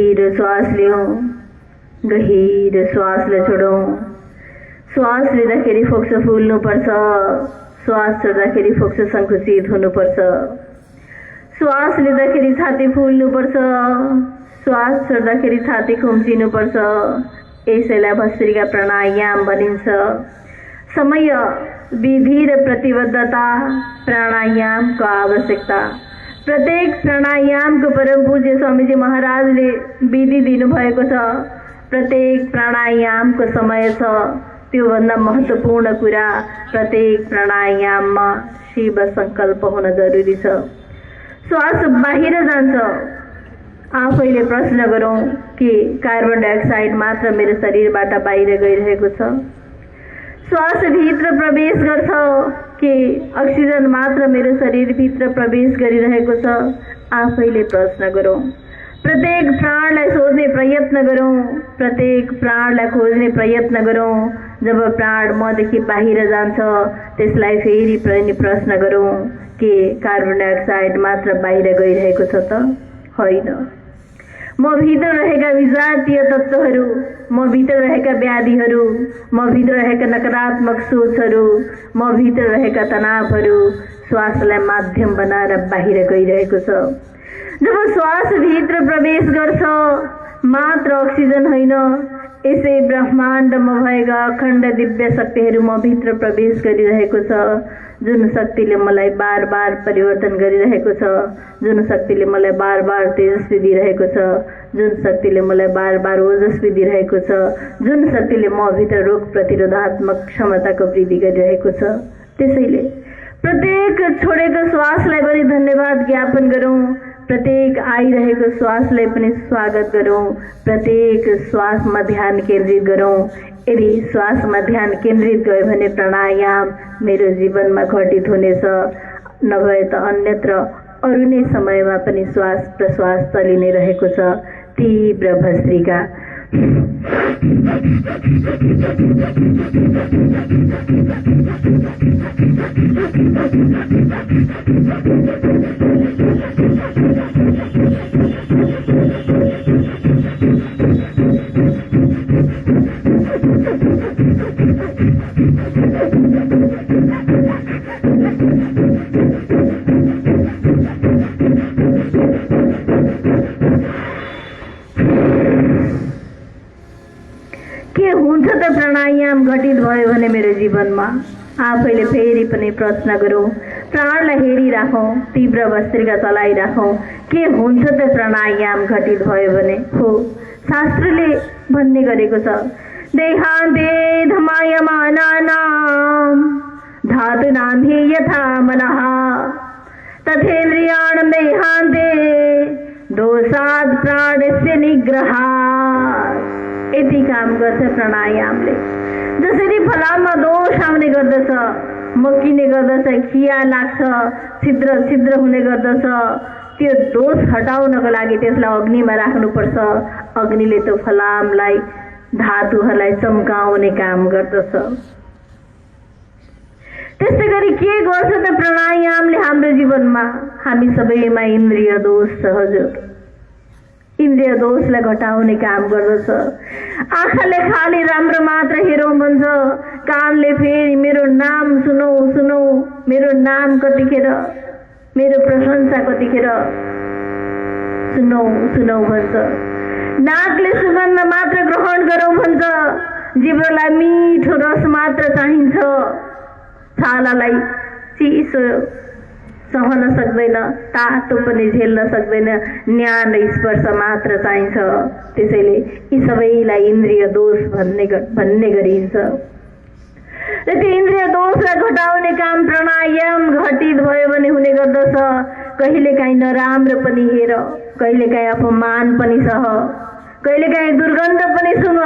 गहिरो श्वास लियौँ, गहिरो श्वासलाई छोडौँ। श्वास लिँदाखेरि फोक्सो फुल्नुपर्छ, श्वास छोड्दाखेरि फोक्सो सङ्कुचित हुनुपर्छ। श्वास लिँदाखेरि छाती फुल्नुपर्छ, श्वास छोड्दाखेरि छाती खुम्चिनुपर्छ। यसैलाई भस्त्रिका प्राणायाम भनिन्छ। समय, विधि र प्रतिबद्धता प्राणायामको आवश्यकता। प्रत्येक प्राणायामको परम पूज्य स्वामीजी महाराजले विधि दिनुभएको छ। प्रत्येक प्राणायामको समय छ। त्योभन्दा महत्त्वपूर्ण कुरा प्रत्येक प्राणायाममा शिव सङ्कल्प हुन जरुरी छ। श्वास बाहिर जान्छ, आफैले प्रश्न गरौँ कि कार्बन डाइअक्साइड मात्र मेरो शरीरबाट बाहिर गइरहेको छ? श्वास भित्र प्रवेश गर्छ कि अक्सिजन मात्र मेरो शरीरभित्र प्रवेश गरिरहेको छ? आफैले प्रश्न गरौँ। प्रत्येक प्राणलाई सोध्ने प्रयत्न गरौँ, प्रत्येक प्राणलाई खोज्ने प्रयत्न गरौँ। जब प्राण मदेखि बाहिर जान्छ त्यसलाई फेरि पनि प्रश्न गरौँ कि कार्बन डाइअक्साइड मात्र बाहिर गइरहेको छ त? होइन। म भित्र रहेका विजातीय तत्त्वहरू, म भित्र रहेका व्याधिहरू, म भित्र रहेका नकारात्मक सोचहरू, म भित्र रहेका तनावहरू श्वासलाई माध्यम बनाएर बाहिर गइरहेको छ। जब श्वास भित्र प्रवेश गर्छ मात्र अक्सिजन होइन, यसै ब्रह्माण्डमा भएका अखण्ड दिव्य शक्तिहरू म भित्र प्रवेश गरिरहेको छ। जुन शक्तिले मलाई बार बार परिवर्तन गरिरहेको छ, जुन शक्तिले मलाई बार बार तेजस्वी दिइरहेको छ, जुन शक्तिले मलाई बार बार ओजस्वी दिइरहेको छ, जुन शक्तिले म भित्र रोग प्रतिरोधात्मक क्षमताको वृद्धि गरिरहेको छ। त्यसैले प्रत्येक छोडेको श्वासलाई पनि धन्यवाद ज्ञापन गरौँ, प्रत्येक आइरहेको श्वासलाई पनि स्वागत गरौँ, प्रत्येक श्वासमा ध्यान केन्द्रित गरौँ। यदि श्वासमा ध्यान केन्द्रित गयो भने प्राणायाम मेरो जीवनमा घटित हुनेछ, नभए त अन्यत्र अरू नै समयमा पनि श्वास प्रश्वास चलि नै रहेको छ। तीव्र भस्त्रिका। के हुन्छ त प्राणायाम घटित भयो भने मेरो जीवनमा? आफैले फेरि पनि प्रश्न गरौँ, प्राणलाई हेरिराखौँ, तीव्र भस्त्रिका चलाइराखौँ। के हुन्छ त प्राणायाम घटित भयो भने? हो, शास्त्रले भन्ने गरेको छ, देहान्ते धमायमानानां धातूनां हि यथा मनः तथेन्द्रियाणां देहान्ते दोषात् प्राणस्य निग्रहात्। यति काम गर्छ प्राणायामले। जसरी फलाममा दोष आउने गर्दछ, मकिने गर्दछ, खिया लाग्छ, छिद्र छिद्र हुने गर्दछ, त्यो दोष हटाउनको लागि त्यसलाई अग्निमा राख्नुपर्छ। अग्निले त्यो फलामलाई, धातुहरूलाई चम्काउने काम गर्दछ। त्यस्तै गरी के गर्छ त प्राणायामले हाम्रो जीवनमा? हामी सबैमा इन्द्रिय दोष छ हजुर। इन्द्रिय दोषलाई घटाउने काम गर्दछ। आँखाले खाली राम्रो मात्र हेरौँ भन्छ, कानले फेरि मेरो नाम सुनौ सुनौ, मेरो नाम कतिखेर, मेरो प्रशंसा कतिखेर सुनौ सुनौ भन्छ। नाकले सुगन्ध मात्र ग्रहण गरौँ भन्छ, जिब्रोलाई मिठो रस मात्र चाहिन्छ, छालालाई चिसो सहन सक्दैन, तातो पनि झेल्न सक्दैन, न्यानो स्पर्श मात्र चाहिन्छ। त्यसैले यी सबैलाई इन्द्रिय दोष भन्ने गरिन्छ। र त्यो इन्द्रिय दोषलाई घटाउने काम प्राणायाम घटित भयो भने हुने गर्दछ। कहिलेकाहीँ नराम्रो पनि हेर, कहिलेकाहीँ अपमान पनि सह, कहिलेकाहीँ दुर्गन्ध पनि सुँघ,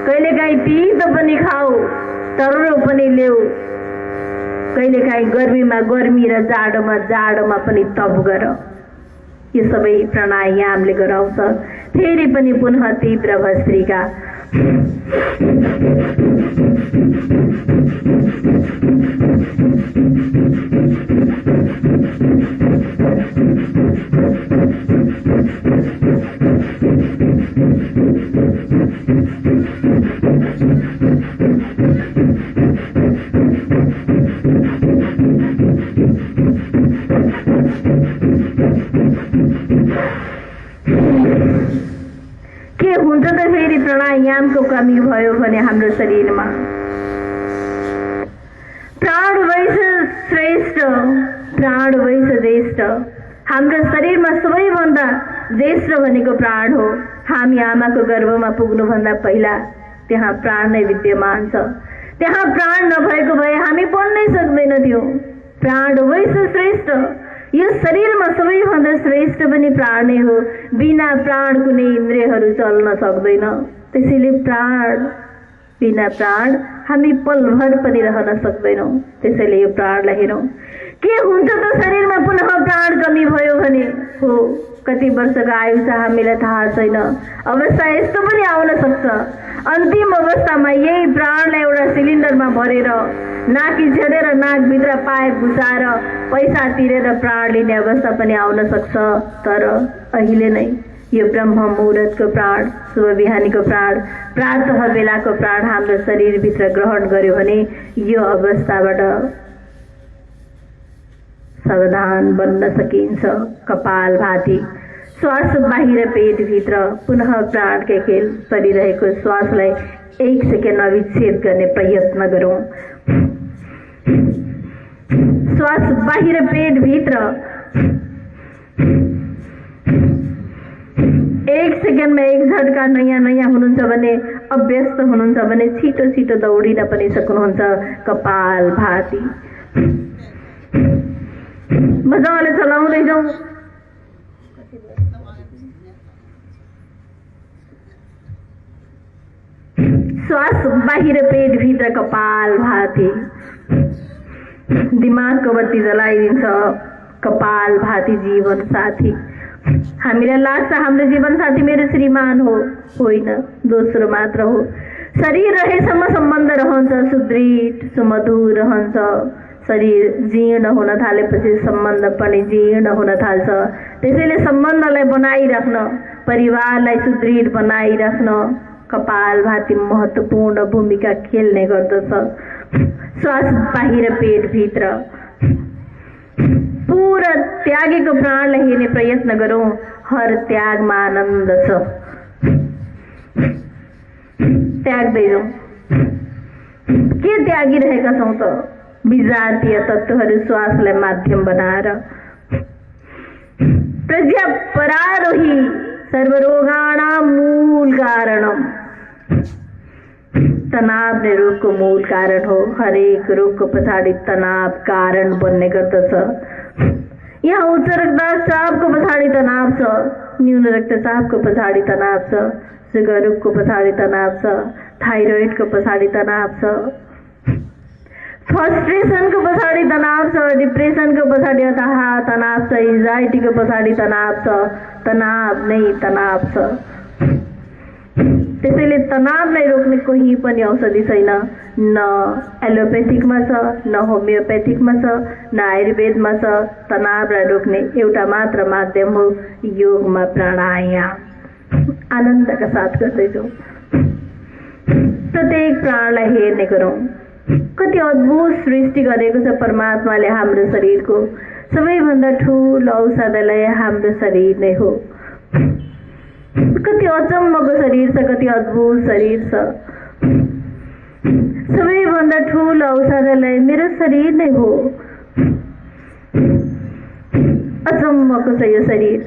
कहिलेकाहीँ तितो पनि खाऊ, तरुलो पनि ल्याऊ, कहिलेकाहीँ गर्मीमा गर्मी र जाडोमा जाडोमा पनि तप गर। यो सबै प्राणायामले गराउँछ। फेरि पनि पुनः तीव्र भस्त्रिका। के हुन्छ त फेरि प्राणायामको कमी भयो भने हाम्रो शरीरमा? प्राण वैस श्रेष्ठ, प्राण वैस ज्येष्ठ। हाम्रो शरीरमा सबैभन्दा ज्येष्ठ भनेको प्राण हो। हामी आमाको गर्भमा पुग्नुभन्दा पहिला त्यहाँ प्राण नै विद्यमान छ। त्यहाँ प्राण नभएको भए हामी बन्नै सक्दैनथ्यौँ। प्राण वैस श्रेष्ठ, यो शरीरमा सबैभन्दा श्रेष्ठ पनि प्राण नै हो। बिना प्राण कुनै इन्द्रियहरू चल्न सक्दैन। त्यसैले प्राण, बिना प्राण हामी पलभर पनि रहन सक्दैनौँ। त्यसैले यो प्राणलाई हेरौँ। के हुन्छ त शरीरमा पुनः प्राण कमी भयो भने? हो, कति वर्षको आयु छ हामीलाई थाहा छैन। अवस्था यस्तो पनि आउन सक्छ। अन्तिम अवस्थामा यही प्राणलाई एउटा सिलिन्डरमा भरेर नाकी छेडेर नाकभित्र पाइप घुसाएर पैसा तिरेर प्राण लिने अवस्था पनि आउन सक्छ। तर अहिले नै यो ब्रह्म मुहुर्तको प्राण, शुभ बिहानीको प्राण, प्रातः बेलाको प्राण हाम्रो शरीरभित्र ग्रहण गर्यो भने यो अवस्थाबाट सावधान बन्न सकिन्छ। कपालभाती, श्वास बाहिर पेटभित्र पुनः प्राणकै खेल परिरहेको श्वासलाई 1 सेकेन्ड अविच्छेद गर्ने प्रयत्न गरौँ। श्वास बाहिर पेटभित्र 1 सेकेन्डमा 1 झट्का नयाँ हुनुहुन्छ भने, अभ्यस्त हुनुहुन्छ भने छिटो छिटो दौडिन पनि सक्नुहुन्छ। कपालभाती मजाले चलाउँदै जाउँ। श्वास बाहिर पेटभित्र कपालभाती। दिमागको बत्ती जलाइदिन्छ कपालभाती जीवन साथी। हामीलाई लाग्छ हाम्रो जीवन साथी मेरो श्रीमान हो, होइन, दोस्रो मात्र हो। शरीर रहेसम्म सम्बन्ध रहन्छ, सुदृढ सुमधुर रहन्छ। शरीर जीर्ण हुन थालेपछि सम्बन्ध पनि जीर्ण हुन थाल्छ। त्यसैले सम्बन्धलाई बनाइराख्न, परिवारलाई सुदृढ बनाइराख्न कपालभाती महत्त्वपूर्ण भूमिका खेल्ने गर्दछ। श्वास बाहिर पेटभित्र पूरा त्यागेको प्राणलाई हेर्ने प्रयत्न गरौँ। हर त्यागमा आनन्द छ। त्याग्दै जाउँ। के त्यागिरहेका छौँ त? विजातीय तत्त्वहरू श्वासलाई माध्यम बनाएर। प्रज्ञापरारोही सर्वरोगाणां मूल कारणम। तनाव नै रोगको मूल कारण हो। हरेक रोगको पछाडि तनाव कारण बन्ने गर्दछ। यहाँ उच्च रक्तचापको पछाडि तनाव छ, न्यून रक्तचापको पछाडि तनाव छ, सुगर रोगको पछाडि तनाव छ, थाइरोइडको पछाडि तनाव छ, फ्रस्ट्रेसनको पछाडि तनाव छ, डिप्रेसनको पछाडि अथाह तनाव छ, एन्जाइटीको पछाडि तनाव छ। तनाव नै तनाव छ। त्यसैले तनावलाई रोक्ने कोही पनि औषधि छैन। न एलोपेथिकमा छ, न होमियोपेथिकमा छ, न आयुर्वेदमा छ। तनावलाई रोक्ने एउटा मात्र माध्यम हो योगमा प्राणायाम। आनन्दका साथ गर्दैछौँ। प्रत्येक प्राणलाई हेर्ने गरौँ। कति अद्भुत सृष्टि गरेको छ परमात्माले हाम्रो शरीरको। सबैभन्दा ठुलो औषधालय हाम्रो शरीर नै हो। कति अचम्मको शरीर छ, कति अद्भुत शरीर छ। सबैभन्दा ठुलो औषधालय मेरो शरीर नै हो। अचम्मको छ यो शरीर।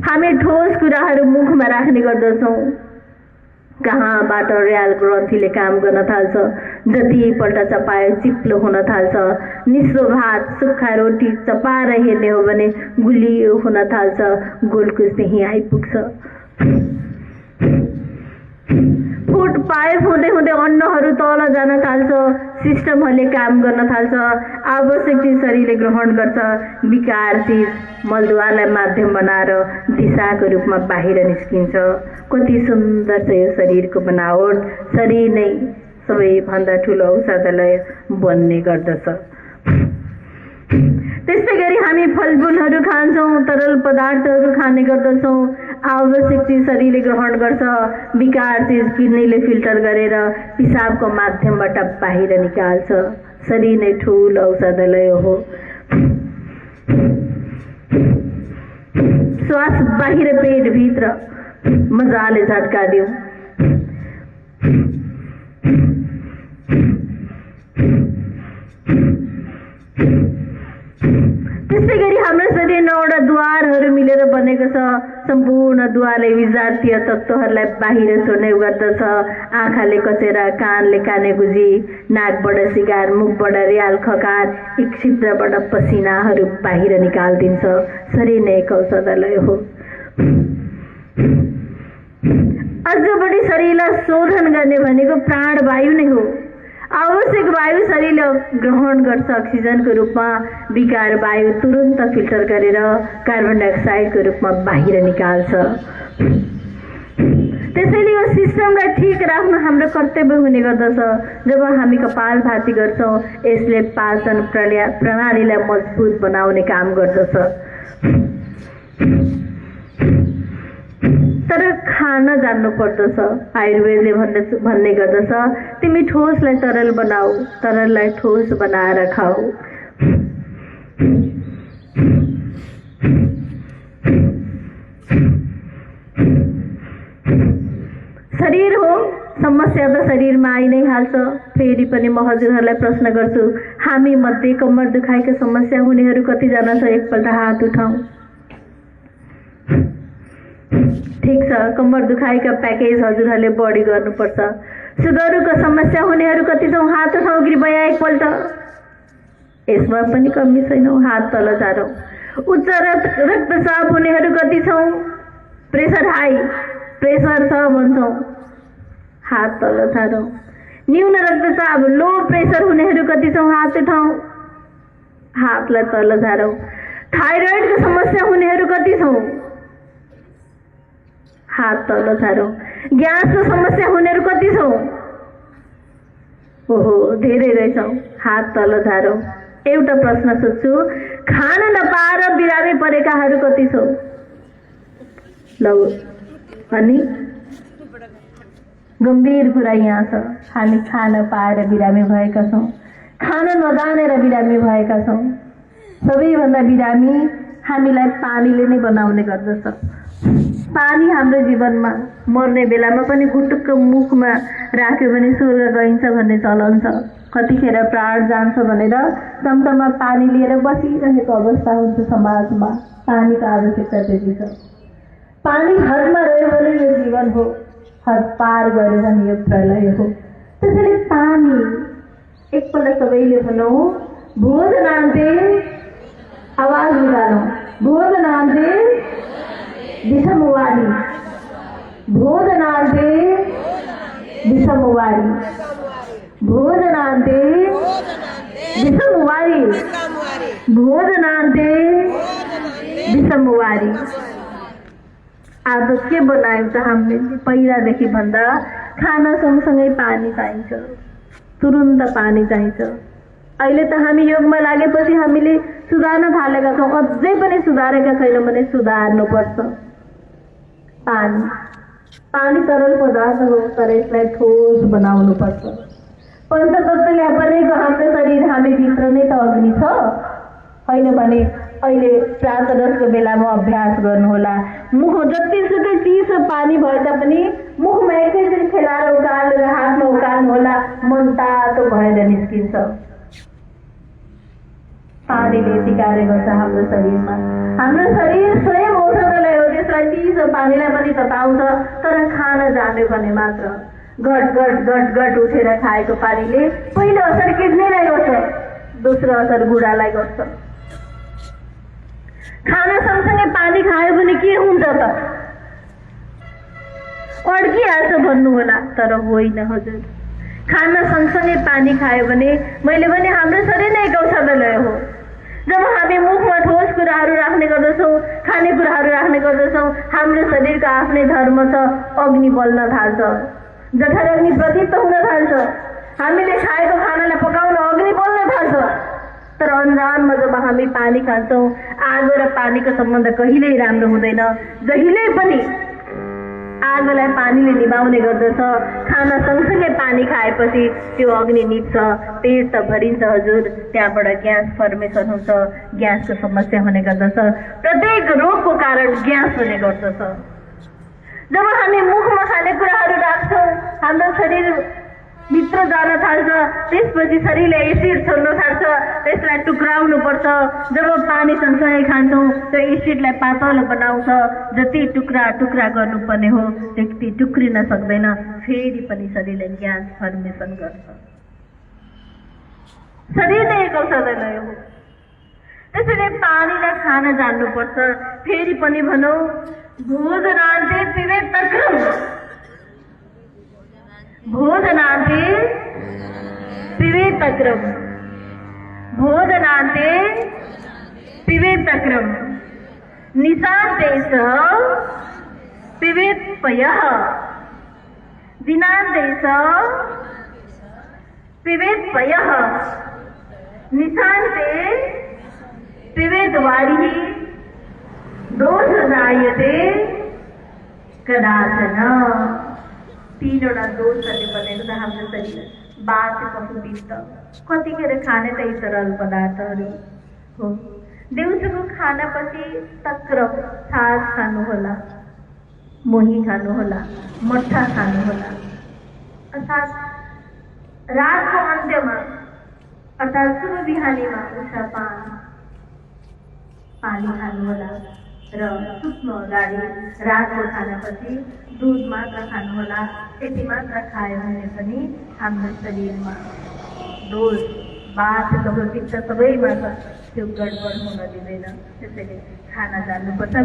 हामी ठोस कुराहरू मुखमा राख्ने गर्दछौँ। कहाँबाट र्याल ग्रन्थीले काम गर्न थाल्छ। जतिपल्ट चपाए चिप्लो हुन थाल्छ। निस्लो भात, सुक्खा रोटी चपाएर हेर्ने हो भने गुलियो हुन थाल्छ। गोलकुस त्यहीँ आइपुग्छ। फुट पाइप हुँदै हुँदै अन्नहरू तल जान थाल्छ। सिस्टमहरूले काम गर्न थाल्छ। आवश्यक चिज शरीरले ग्रहण गर्छ। विकार चिज मलद्वारलाई माध्यम बनाएर दिशाको रूपमा बाहिर निस्किन्छ। कति सुन्दर छ यो शरीरको बनावट। शरीर नै सबैभन्दा ठुलो औषधालय बन्ने गर्दछ। त्यस्तै गरी हामी फलफुलहरू खान्छौँ, तरल पदार्थहरू खाने गर्दछौँ। आवश्यक चिज शरीरले ग्रहण गर्छ। विकार चिज किडनीले फिल्टर गरेर पिसाबको माध्यमबाट बाहिर निकाल्छ। शरीर नै ठुलो औषधालय हो। श्वास बाहिर पेटभित्र मजाले झट्का दिउँ। त्यसै गरी हाम्रो शरीर 9वटा द्वारहरू मिलेर बनेको छ। सम्पूर्ण द्वारले विजातीय तत्त्वहरूलाई बाहिर छोड्ने गर्दछ। आँखाले कचेरा, कानले कानेबुझी, नाकबाट सिगार, मुखबाट रियाल खकार, एक छिद्रबाट पसिनाहरू बाहिर निकालिदिन्छ। शरीर नै एक औषधालय हो। अझ बढी शरीरलाई शोधन गर्ने भनेको प्राणवायु नै हो। आवश्यक वायु शरीरले ग्रहण गर्छ अक्सिजनको रूपमा, विकार वायु तुरन्त फिल्टर गरेर कार्बन डाइअक्साइडको रूपमा बाहिर निकाल्छ। त्यसैले यो सिस्टमलाई ठिक राख्नु हाम्रो कर्तव्य हुने गर्दछ। जब हामी कपालभाती गर्छौँ, यसले पाचन प्रणालीलाई मजबुत बनाउने काम गर्दछ। तर खान जान्नु पर्दछ। आयुर्वेदले भन्ने गर्दछ, तिमी ठोसलाई तरल बनाऊ, तरललाई ठोस बनाएर खाऊ। शरीर हो, समस्या त शरीरमा आइ नै हाल्छ। फेरि पनि म हजुरहरूलाई प्रश्न गर्छु, हामी मध्ये कम्मर दुखाइको समस्या हुनेहरू कतिजना छ? एकपल्ट हात उठाऊ। ठिक छ, कम्मर दुखाइका प्याकेज हजुरहरूले बढी गर्नुपर्छ। सुगरको समस्या हुनेहरू कति छौँ? हात उठाऊ कृपया एकपल्ट। यसमा पनि कमी छैनौँ, हात तल झारौँ। उच्च रक्तचाप हुनेहरू कति छौँ? प्रेसर हाई, प्रेसर छ भन्छौँ, हात तल झारौँ। न्यून रक्तचाप, लो प्रेसर हुनेहरू कति छौँ? हात उठाऊ, हातलाई तल झारौँ। थाइरोइडको समस्या हुनेहरू कति छौँ? हात तल झारौँ। ग्यासको समस्या हुनेहरू कति छौँ? ओहो, धेरै रहेछौँ, हात तल झारौँ। एउटा प्रश्न सोध्छु, खान नपाएर बिरामी परेकाहरू कति छौँ? लौ, अनि गम्भीर कुरा यहाँ छ। हामी खान पाएर बिरामी भएका छौँ, खान नजानेर बिरामी भएका छौँ। सबैभन्दा बिरामी हामीलाई पानीले नै बनाउने गर्दछ। पानी हाम्रो जीवनमा मर्ने बेलामा पनि गुटुक्क मुखमा राख्यो भने स्वर्ग गइन्छ भन्ने चलन छ। कतिखेर प्राण जान्छ भनेर चम्चामा पानी लिएर बसिरहेको अवस्था हुन्छ समाजमा। पानीको आवश्यकता त्यति छ। पानी हदमा रह्यो भने यो जीवन हो, हद पार गऱ्यो भने यो प्रलय हो। त्यसैले पानी एकपल्ट सबैले भनौँ, भोजनान्ते, आवाज निकालौँ, भोजनान्ते विषमवारी, भोजनान्ते विषमवारी, भोजनान्ते विषमवारी, भोजनान्ते विषमवारी। आदत के बनायौँ त हामीले? पहिलादेखि भन्दा खाना सँगसँगै पानी चाहिन्छ, तुरुन्त पानी चाहिन्छ। अहिले त हामी योगमा लागेपछि हामीले सुधार्न थालेका छौँ, अझै पनि सुधारेका छैनौँ भने सुधार्नुपर्छ। पानी तरल पदार्थ हो, तर यसलाई ठोस बनाउनुपर्छ। पञ्चतत्त्वले बनेको हाम्रो शरीर हामीभित्र नै त अग्नि छ, होइन भने अहिले प्रातःरसको बेलामा अभ्यास गर्नुहोला। मुख जतिसुकै चिसो पानी भए तापनि मुखमा एकैचोटि खेलाएर उकालेर हातमा उकाल्नुहोला, मन तातो भएर निस्किन्छ। पानीले यति कार्य गर्छ हाम्रो शरीरमा। हाम्रो शरीर स्वयं औषधालय हो, त्यसलाई चिसो पानीलाई पनि तताउँछ। तर खान जान्यो भने मात्र घट घट घट घट उठेर खाएको पानीले पहिलो असर किडनीलाई गर्छ, दोस्रो असर गुडालाई गर्छ। खाना सँगसँगै पानी खायो भने के हुन्छ त? अड्किहाल्छ भन्नु होला, तर होइन हजुर। खाना सँगसँगै पानी खायो भने मैले भने हाम्रो शरीर नै एक औषधालय हो। जब हामी मुखमा ठोस कुराहरू राख्ने गर्दछौँ, खानेकुराहरू राख्ने गर्दछौँ, हाम्रो शरीरको आफ्नै धर्म छ, अग्नि बल्न थाल्छ, जठर अग्नि प्रदीप्त हुन थाल्छ। हामीले खाएको खानालाई पकाउन अग्नि बल्न थाल्छ। तर अनजानमा जब हामी पानी खान्छौँ, आगो र पानीको सम्बन्ध कहिल्यै राम्रो हुँदैन। जहिल्यै पनि आगोलाई पानीले निभाउने गर्दछ। खाना सँगसँगै पानी खाएपछि त्यो अग्नि निप्छ, पेट त भरिन्छ हजुर। त्यहाँबाट ग्यास फर्मेसन हुन्छ, ग्यासको समस्या हुने गर्दछ। प्रत्येक रोगको कारण ग्यास हुने गर्दछ। जब हामी मुखमा खानेकुराहरू राख्छौँ हाम्रो शरीर भित्र जान थाल्छ, त्यसपछि शरीरले एसिड छोड्न थाल्छ, त्यसलाई टुक्राउनु पर्छ। जब पानी सँगसँगै खान्छौँ त्यो एसिडलाई पातलो बनाउँछ, जति टुक्रा टुक्रा गर्नुपर्ने हो त्यति टुक्रिन सक्दैन, फेरि पनि शरीरले ग्यास फर्मेसन गर्छ। शरीर नै एक औषधालय हो। त्यसैले पानीलाई खान जान्नुपर्छ। फेरि पनि भनौँ, भोजनान्ते पिबेत् तक्रम, भोजनान्ते पिबेत् तक्रम, भोजनान्ते पिबेत् तक्रम, निशान्ते स पिबेत् पयः, दिनान्ते स पिबेत् पयः, निशान्ते पिबेत् वारिः, दोषजायते कदाचन। तीनवटा दोषहरूले बनेको छ हाम्रो शरीर। वात, कफु, पित्त। कतिखेर खाने त यी तरल पदार्थहरू हो। दिउँसोको खानापछि तक्रम, छास खानुहोला, मोही खानुहोला, मट्ठा खानुहोला। अर्थात् रातको अन्त्यमा अर्थात् शुभ बिहानीमा उषापान पानी खानुहोला र सुत्नु अगाडि रातको खानापछि दुध मात्र खानुहोला। यति मात्र खायो भने पनि हाम्रो शरीरमा दोष, वात, कफ, पित्त सबैमा त्यो गडबड हुन दिँदैन। त्यसैले खाना जान्नुपर्छ।